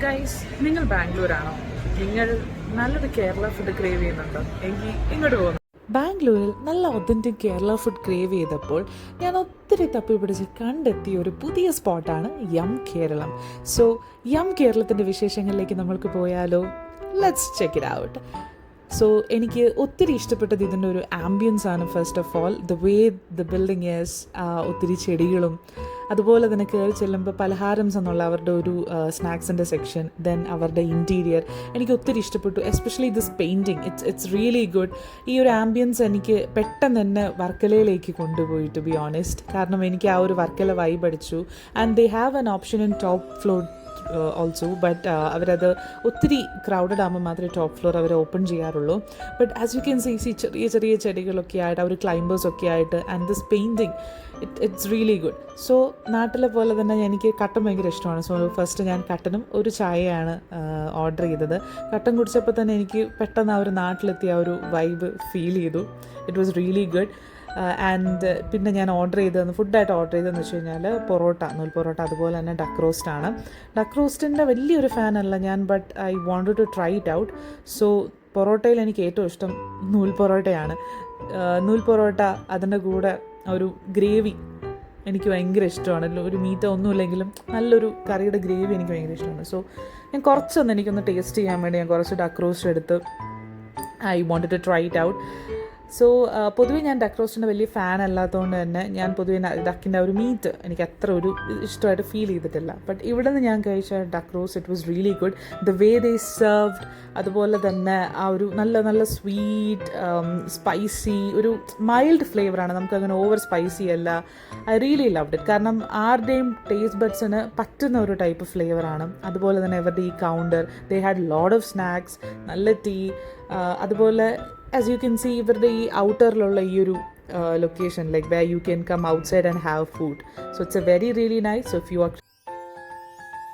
Guys, നിങ്ങൾ ബാംഗ്ലൂരാണോ? നിങ്ങൾ നല്ലൊരു കേരള ഫുഡ് ക്രേവ് ചെയ്യുന്നുണ്ടോ? എങ്കിൽ ഇങ്ങോട്ട് പോകുന്നു. ബാംഗ്ലൂരിൽ നല്ല ഒതൻറ്റിക് കേരള ഫുഡ് ക്രേവ് ചെയ്തപ്പോൾ ഞാൻ ഒത്തിരി തപ്പി പിടിച്ച് കണ്ടെത്തിയ ഒരു പുതിയ സ്പോട്ടാണ് യം കേരളം. സോ യം കേരളത്തിൻ്റെ വിശേഷങ്ങളിലേക്ക് നമ്മൾക്ക് പോയാലോ? Let's check it out. So എനിക്ക് ഒത്തിരി ഇഷ്ടപ്പെട്ടത് ഇതിൻ്റെ ഒരു ആംബിയൻസ് ആണ്. First of all the way the building is, ഒത്തിരി ചെടികളും അതുപോലെ തന്നെ കയറി ചെല്ലുമ്പോൾ പലഹാരംസ് എന്നുള്ള അവരുടെ ഒരു സ്നാക്സിൻ്റെ സെക്ഷൻ, ദെൻ അവരുടെ ഇൻറ്റീരിയർ എനിക്ക് ഒത്തിരി ഇഷ്ടപ്പെട്ടു. Especially this painting, it's really good. ഈ ഒരു ആംബിയൻസ് എനിക്ക് പെട്ടെന്ന് തന്നെ വർക്കലയിലേക്ക് കൊണ്ടുപോയി, ടു ബി ഓണസ്റ്റ്. കാരണം എനിക്ക് ആ ഒരു വർക്കല വൈബ് അടിച്ചു. And they have an option in top floor also, but അവരത് ഒത്തിരി ക്രൗഡഡ് ആകുമ്പോൾ മാത്രമേ ടോപ്പ് ഫ്ലോർ അവർ ഓപ്പൺ ചെയ്യാറുള്ളൂ. But as you can see ചെറിയ ചെറിയ ചെടികളൊക്കെ ആയിട്ട്, അവർ ക്ലൈംബേഴ്സൊക്കെ ആയിട്ട്, and this painting it's really good. So നാട്ടിലെ പോലെ തന്നെ എനിക്ക് കട്ടൻ ഭയങ്കര ഇഷ്ടമാണ്. സോ ഫസ്റ്റ് ഞാൻ കട്ടനും ഒരു ചായയാണ് ഓർഡർ ചെയ്തത്. കട്ടൻ കുടിച്ചപ്പോൾ തന്നെ എനിക്ക് പെട്ടെന്ന് ആ ഒരു നാട്ടിലെത്തിയ ആ ഒരു വൈബ് ഫീൽ ചെയ്തു. It was really good. And പിന്നെ ഞാൻ ഫുഡായിട്ട് ഓർഡർ ചെയ്തതെന്ന് വെച്ച് കഴിഞ്ഞാൽ പൊറോട്ട, നൂൽ പൊറോട്ട, അതുപോലെ തന്നെ ഡക്ക് റോസ്റ്റാണ്. ഡക്ക് റോസ്റ്റിൻ്റെ വലിയൊരു ഫാനല്ല ഞാൻ, but I wanted to try it out. So പൊറോട്ടയിൽ എനിക്ക് ഏറ്റവും ഇഷ്ടം നൂൽ പൊറോട്ടയാണ്. നൂൽ പൊറോട്ട, അതിൻ്റെ കൂടെ ഒരു ഗ്രേവി എനിക്ക് ഭയങ്കര ഇഷ്ടമാണ്. ഒരു മീറ്റോ ഒന്നുമില്ലെങ്കിലും നല്ലൊരു കറിയുടെ ഗ്രേവി എനിക്ക് ഭയങ്കര ഇഷ്ടമാണ്. സോ ഞാൻ എനിക്കൊന്ന് ടേസ്റ്റ് ചെയ്യാൻ വേണ്ടി ഞാൻ കുറച്ച് ഡക്ക് റോസ്റ്റ് എടുത്ത് I wanted to try it out. So പൊതുവേ ഞാൻ ഡക്ക് റോസ്റ്റിൻ്റെ വലിയ ഫാൻ അല്ലാത്തതുകൊണ്ട് തന്നെ ഞാൻ പൊതുവേ ഡക്കിൻ്റെ ഒരു മീറ്റ് എനിക്ക് അത്ര ഒരു ഇഷ്ടമായിട്ട് ഫീൽ ചെയ്തിട്ടില്ല. ബട്ട് ഇവിടെ നിന്ന് ഞാൻ കഴിച്ച duck roast, it was really good. The way they served, അതുപോലെ തന്നെ ആ ഒരു നല്ല നല്ല സ്വീറ്റ് സ്പൈസി, ഒരു മൈൽഡ് ഫ്ലേവറാണ്, നമുക്കങ്ങനെ ഓവർ സ്പൈസി അല്ല. I really loved it. കാരണം ആരുടെയും ടേസ്റ്റ് ബഡ്സിന് പറ്റുന്ന ഒരു ടൈപ്പ് ഫ്ലേവറാണ്. അതുപോലെ തന്നെ ഇവരുടെ ഈ counter, they had lot of snacks, നല്ല ടീ, അതുപോലെ ആസ് യു കെൻ സീ ഇവരുടെ ഈ ഔട്ടറിലുള്ള ഈ ഒരു location, like where you can come outside and have food. So it's a very really nice. So if you R